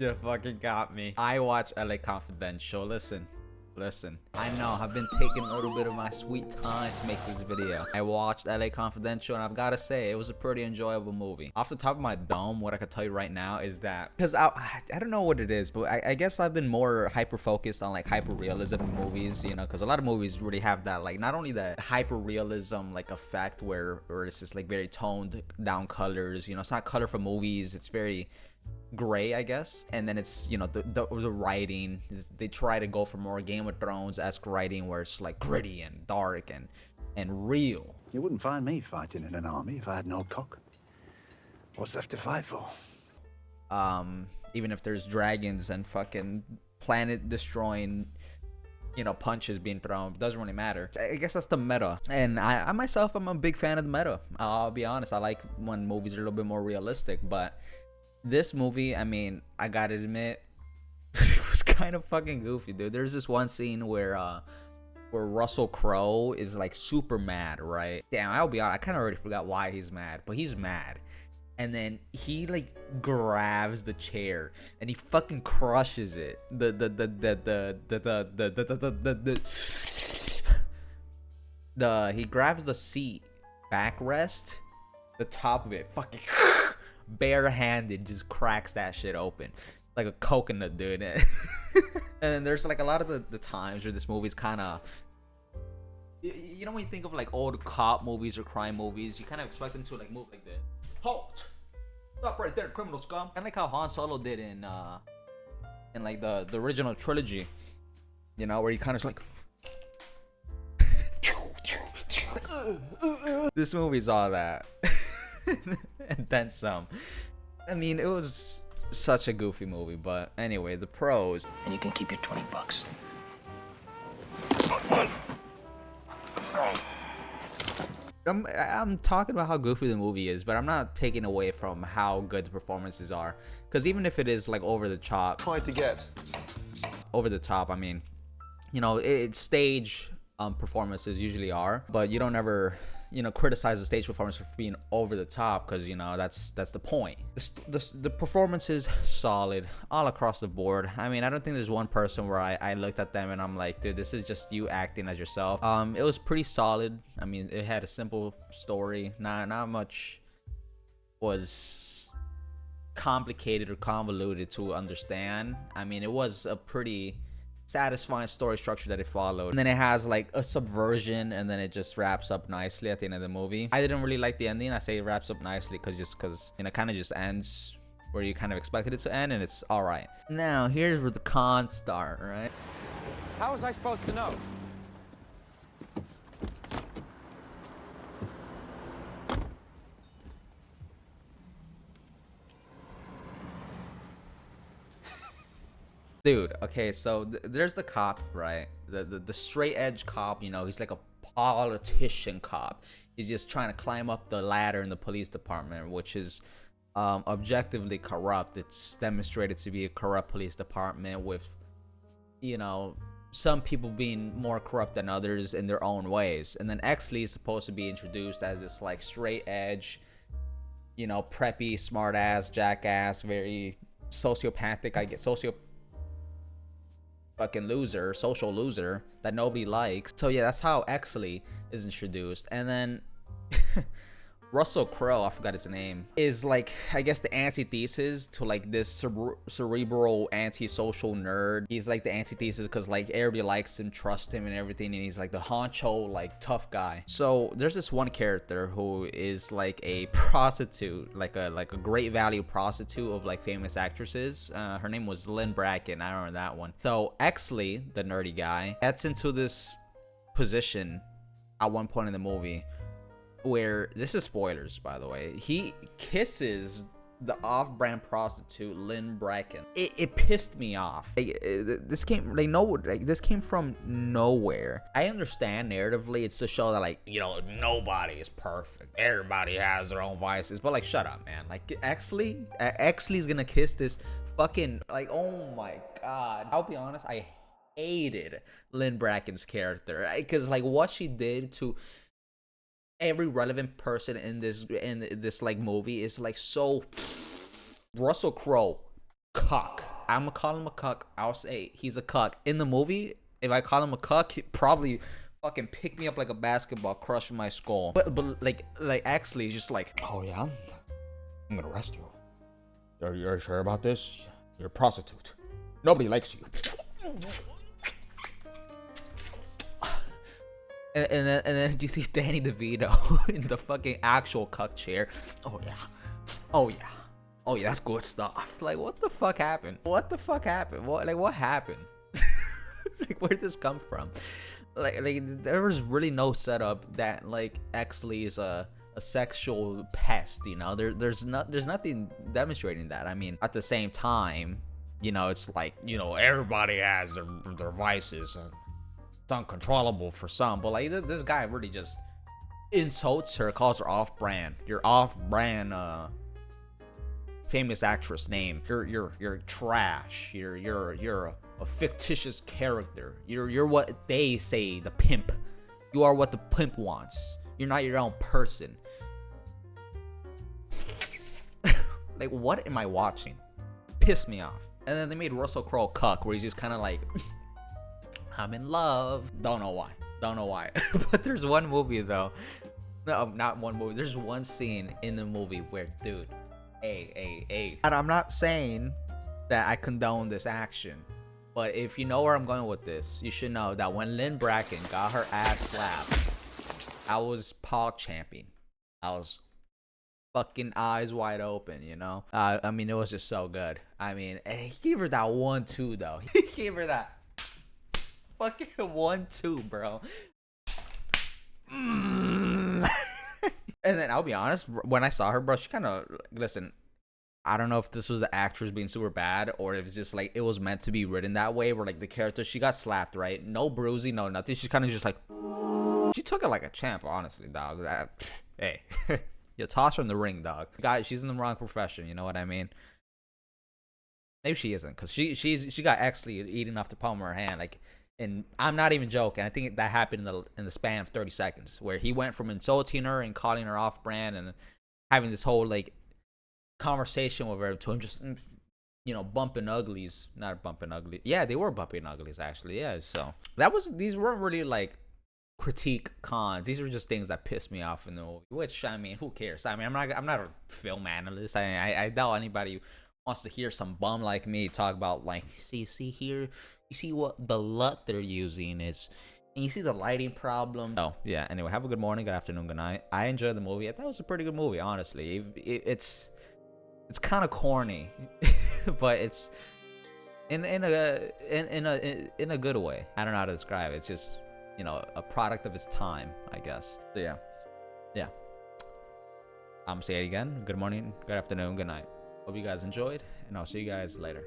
You fucking got me. I watch L.A Confidential. Listen. I know I've been taking a little bit of my sweet time to make this video. I watched L.A Confidential, and I've got to say, it was a pretty enjoyable movie. Off the top of my dome, what I could tell you right now is that, because I don't know what it is, but I guess I've been more hyper focused on like hyper realism movies, you know, because a lot of movies really have that, like, not only that hyper realism like effect where it's just like very toned down colors, you know, it's not colorful movies, it's very gray, I guess. And then it's, you know, the writing, they try to go for more Game of Thrones-esque writing where it's like gritty and dark and real. You wouldn't find me fighting in an army if I had no cock. What's left to fight for? Even if there's dragons and fucking planet destroying, you know, punches being thrown, doesn't really matter. I guess that's the meta. And I myself, I'm a big fan of the meta. I'll be honest, I like when movies are a little bit more realistic, but this movie, I mean, I gotta admit, it was kind of fucking goofy, dude. There's this one scene where Russell Crowe is like super mad, right? Damn, I'll be honest, I kind of already forgot why he's mad, but he's mad. And then he like grabs the chair and he fucking crushes it. He grabs the seat backrest, the top of it, fucking barehanded, just cracks that shit open like a coconut, dude. And then there's like a lot of the times where this movie's kind of, you know, when you think of like old cop movies or crime movies, you kind of expect them to like move like this. Halt! Stop right there, criminal scum. Kind of like how Han Solo did in like the original trilogy, you know, where he kind of like this movie's all that. And then some. I mean, it was such a goofy movie, but anyway, the pros. And you can keep your $20. I'm talking about how goofy the movie is, but I'm not taking away from how good the performances are. Because even if it is like over the top, over the top, I mean, you know, it's stage performances usually are, but you don't ever, you know, criticize the stage performance for being over the top, because, you know, that's the point. The performance is solid all across the board. I mean, I don't think there's one person where I looked at them and I'm like, dude, this is just you acting as yourself. It was pretty solid. I mean, it had a simple story, not much was complicated or convoluted to understand. I mean, it was a pretty satisfying story structure that it followed, and then it has like a subversion, and then it just wraps up nicely at the end of the movie. I didn't really like the ending. I say it wraps up nicely because you know, kind of just ends where you kind of expected it to end, and it's all right. Now here's where the cons start, right? How was I supposed to know? Dude, okay, so there's the cop, right? The straight edge cop, you know, he's like a politician cop. He's just trying to climb up the ladder in the police department, which is objectively corrupt. It's demonstrated to be a corrupt police department with, you know, some people being more corrupt than others in their own ways. And then Exley is supposed to be introduced as this like straight edge, you know, preppy, smart ass, jackass, very sociopathic, I guess, fucking loser, social loser that nobody likes. So yeah, that's how Exley is introduced. And then Russell Crowe, I forgot his name, is like, I guess, the antithesis to like this cerebral antisocial nerd. He's like the antithesis because like everybody likes him, trusts him and everything, and he's like the honcho, like tough guy. So there's this one character who is like a prostitute, like a great value prostitute of like famous actresses. Her name was Lynn Bracken. I remember that one. So Exley, the nerdy guy, gets into this position at one point in the movie where, this is spoilers by the way, he kisses the off-brand prostitute Lynn Bracken. It pissed me off. This came from nowhere. I understand narratively it's to show that, like, you know, nobody is perfect, everybody has their own vices, but like, shut up, man. Like, Exley's gonna kiss this fucking, like, oh my god. I'll be honest, I hated Lynn Bracken's character, because like what she did to every relevant person in this like movie is like so. Russell Crowe cuck. I'm gonna call him a cuck. I'll say he's a cuck. In the movie, if I call him a cuck, he'd probably fucking pick me up like a basketball, crush my skull. But like actually, he's just like, oh yeah, I'm gonna arrest you. You're sure about this? You're a prostitute. Nobody likes you. And then you see Danny DeVito in the fucking actual cuck chair. Oh yeah. Oh yeah. Oh yeah, that's good stuff. Like, what the fuck happened? What the fuck happened? What happened? Like, where did this come from? Like there was really no setup that like Exley is a sexual pest, you know. There's nothing demonstrating that. I mean, at the same time, you know, it's like, you know, everybody has their vices and it's uncontrollable for some, but like this guy really just insults her, calls her off-brand. Your off-brand famous actress name. You're trash. You're a fictitious character. You're what they say, the pimp. You are what the pimp wants. You're not your own person. Like, what am I watching? Pissed me off. And then they made Russell Crowe cuck, where he's just kind of like, I'm in love. Don't know why. But there's one movie though. No, not one movie. There's one scene in the movie where, dude, hey. And I'm not saying that I condone this action, but if you know where I'm going with this, you should know that when Lynn Bracken got her ass slapped, I was pog champing. I was fucking eyes wide open, you know. I mean, it was just so good. I mean, he gave her that 1-2 though. He gave her that fucking 1-2, bro. And then I'll be honest, when I saw her, bro, she kind of, listen, I don't know if this was the actress being super bad or if it's just like it was meant to be written that way, where like the character, she got slapped, right? No bruising, no nothing. She's kind of just like, she took it like a champ, honestly, dog. Hey, you toss her in the ring, dog. Guys, she's in the wrong profession, you know what I mean? Maybe she isn't, because she got actually eating off the palm of her hand, like. And I'm not even joking. I think that happened in the span of 30 seconds, where he went from insulting her and calling her off-brand and having this whole like conversation with her to him just, you know, bumping uglies. Not bumping uglies. Yeah, they were bumping uglies actually. Yeah. So these weren't really like critique cons. These were just things that pissed me off in the movie. Which, I mean, who cares? I mean, I'm not a film analyst. I doubt anybody wants to hear some bum like me talk about like, see here. You see what the LUT they're using is, and you see the lighting problem. Oh, yeah. Anyway, have a good morning, good afternoon, good night. I enjoyed the movie. I thought it was a pretty good movie, honestly. It's kind of corny, but it's in a good way. I don't know how to describe it. It's just, you know, a product of its time, I guess. So yeah. I'm saying it again. Good morning, good afternoon, good night. Hope you guys enjoyed, and I'll see you guys later.